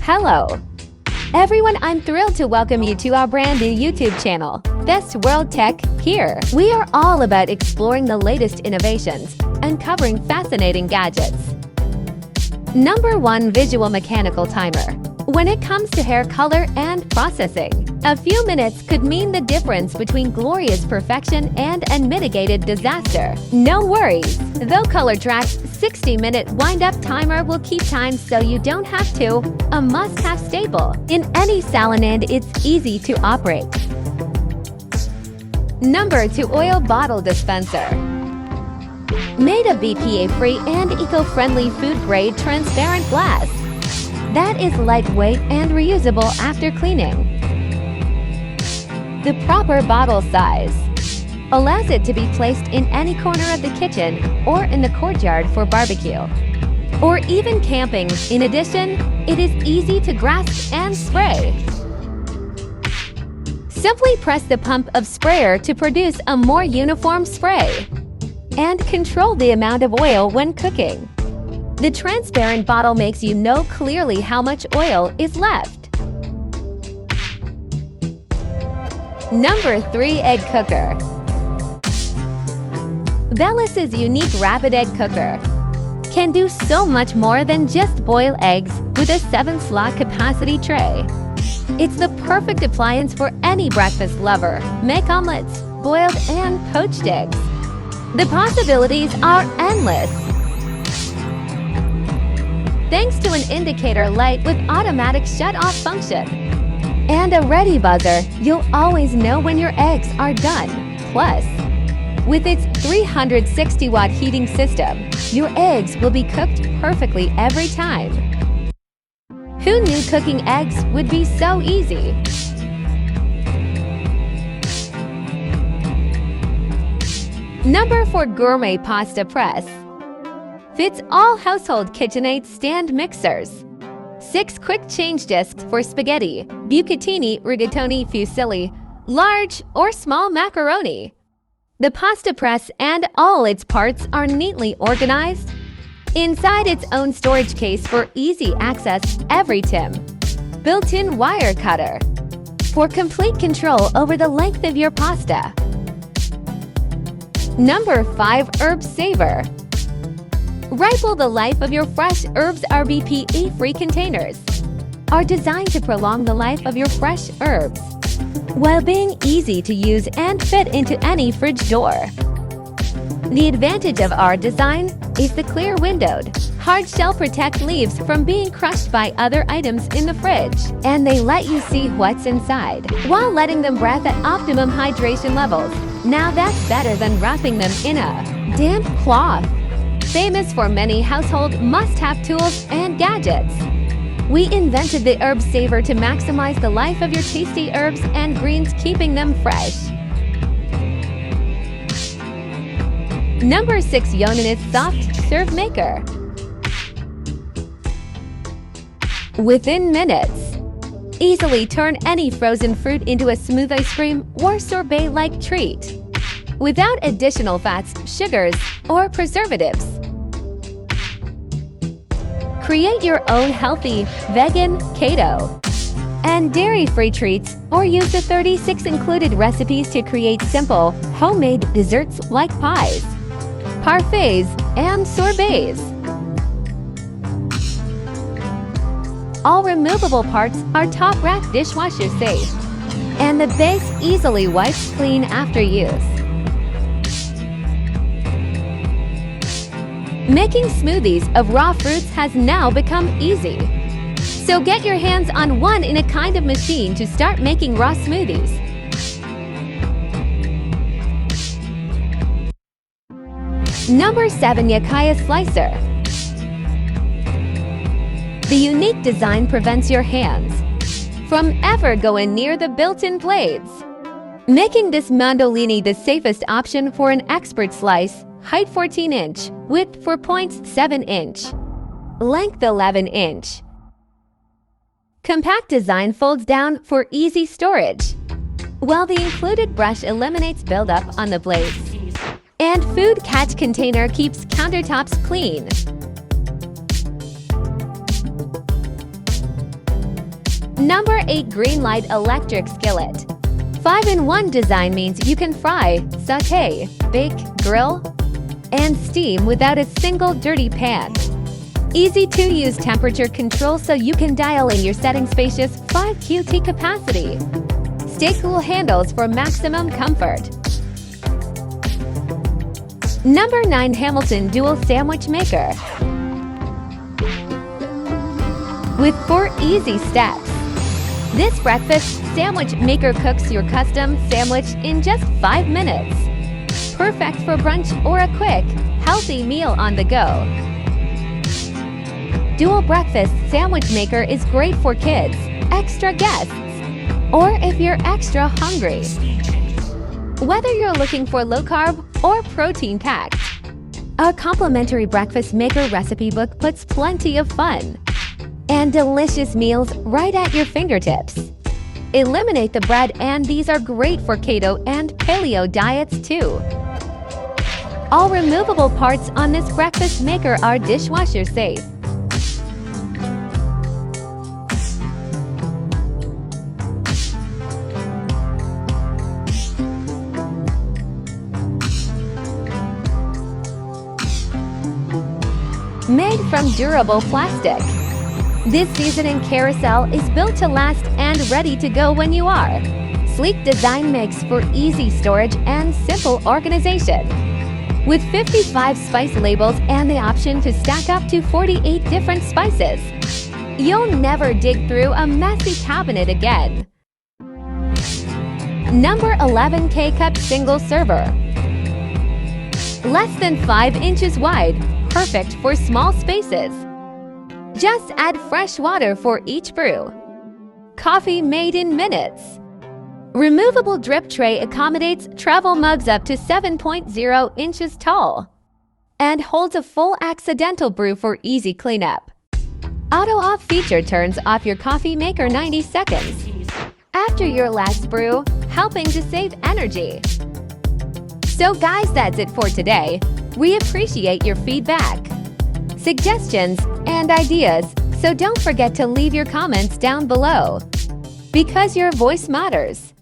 Hello, everyone. I'm thrilled to welcome you to our brand new YouTube channel, Best World Tech. Here, we are all about exploring the latest innovations, uncovering fascinating gadgets. Number 1. Visual Mechanical Timer. When it comes to hair color and processing, a few minutes could mean the difference between glorious perfection and unmitigated disaster. No worries, though ColorTrack's 60-minute wind-up timer will keep time so you don't have to. A must-have staple in any salon, and it's easy to operate. Number 2. Oil Bottle Dispenser. Made of BPA-free and eco-friendly food-grade transparent glass that is lightweight and reusable after cleaning. The proper bottle size allows it to be placed in any corner of the kitchen or in the courtyard for barbecue, or even camping. In addition, it is easy to grasp and spray. Simply press the pump of sprayer to produce a more uniform spray, and control the amount of oil when cooking. The transparent bottle makes you know clearly how much oil is left. Number 3. Egg Cooker. Bellis's unique rapid egg cooker can do so much more than just boil eggs with a 7-slot capacity tray. It's the perfect appliance for any breakfast lover. Make omelets, boiled and poached eggs. The possibilities are endless. Thanks to an indicator light with automatic shut-off function and a ready buzzer, you'll always know when your eggs are done. Plus, with its 360-watt heating system, your eggs will be cooked perfectly every time. Who knew cooking eggs would be so easy? Number 4. Gourmet Pasta Press. Fits all household KitchenAid stand mixers. 6 quick change discs for spaghetti, bucatini, rigatoni, fusilli, large or small macaroni. The pasta press and all its parts are neatly organized inside its own storage case for easy access. Every Tim. Built-in wire cutter for complete control over the length of your pasta. Number 5. Herb Saver. Ripple the life of your fresh herbs. Our BPA-free containers are designed to prolong the life of your fresh herbs while being easy to use and fit into any fridge door. The advantage of our design is the clear windowed hard shell protect leaves from being crushed by other items in the fridge, and they let you see what's inside while letting them breathe at optimum hydration levels. Now that's better than wrapping them in a damp cloth. Famous for many household must-have tools and gadgets, we invented the Herb Saver to maximize the life of your tasty herbs and greens, keeping them fresh. Number 6. Yonenith Soft Serve Maker. Within minutes, easily turn any frozen fruit into a smooth ice cream or sorbet-like treat without additional fats, sugars, or preservatives. Create your own healthy, vegan, keto, and dairy-free treats, or use the 36 included recipes to create simple, homemade desserts like pies, parfaits, and sorbets. All removable parts are top-rack dishwasher safe, and the base easily wipes clean after use. Making smoothies of raw fruits has now become easy. So get your hands on one in a kind of machine to start making raw smoothies. Number 7. Yakaya Slicer. The unique design prevents your hands from ever going near the built-in blades, making this mandolini the safest option for an expert slice. Height 14-inch, width 4.7-inch, length 11-inch. Compact design folds down for easy storage, while the included brush eliminates buildup on the blades, and food catch container keeps countertops clean. Number 8. Green Light Electric Skillet. 5-in-1 design means you can fry, sauté, bake, grill, and steam without a single dirty pan. Easy to use temperature control so you can dial in your setting spacious 5 QT capacity. Stay cool handles for maximum comfort. Number 9. Hamilton Dual Sandwich Maker. With 4 easy steps. This breakfast sandwich maker cooks your custom sandwich in just 5 minutes. Perfect for brunch or a quick, healthy meal on the go. Dual breakfast sandwich maker is great for kids, extra guests, or if you're extra hungry. Whether you're looking for low-carb or protein-packed, our complimentary breakfast maker recipe book puts plenty of fun and delicious meals right at your fingertips. Eliminate the bread, and these are great for keto and paleo diets too. All removable parts on this breakfast maker are dishwasher safe. Made from durable plastic. This seasoning carousel is built to last and ready to go when you are. Sleek design makes for easy storage and simple organization. With 55 spice labels and the option to stack up to 48 different spices, you'll never dig through a messy cabinet again. Number 11. K-Cup Single Server. Less than 5 inches wide, perfect for small spaces. Just add fresh water for each brew. Coffee made in minutes. Removable drip tray accommodates travel mugs up to 7.0 inches tall and holds a full accidental brew for easy cleanup. Auto-off feature turns off your coffee maker 90 seconds after your last brew, helping to save energy. So guys, that's it for today. We appreciate your feedback, suggestions, and ideas, so don't forget to leave your comments down below, because your voice matters.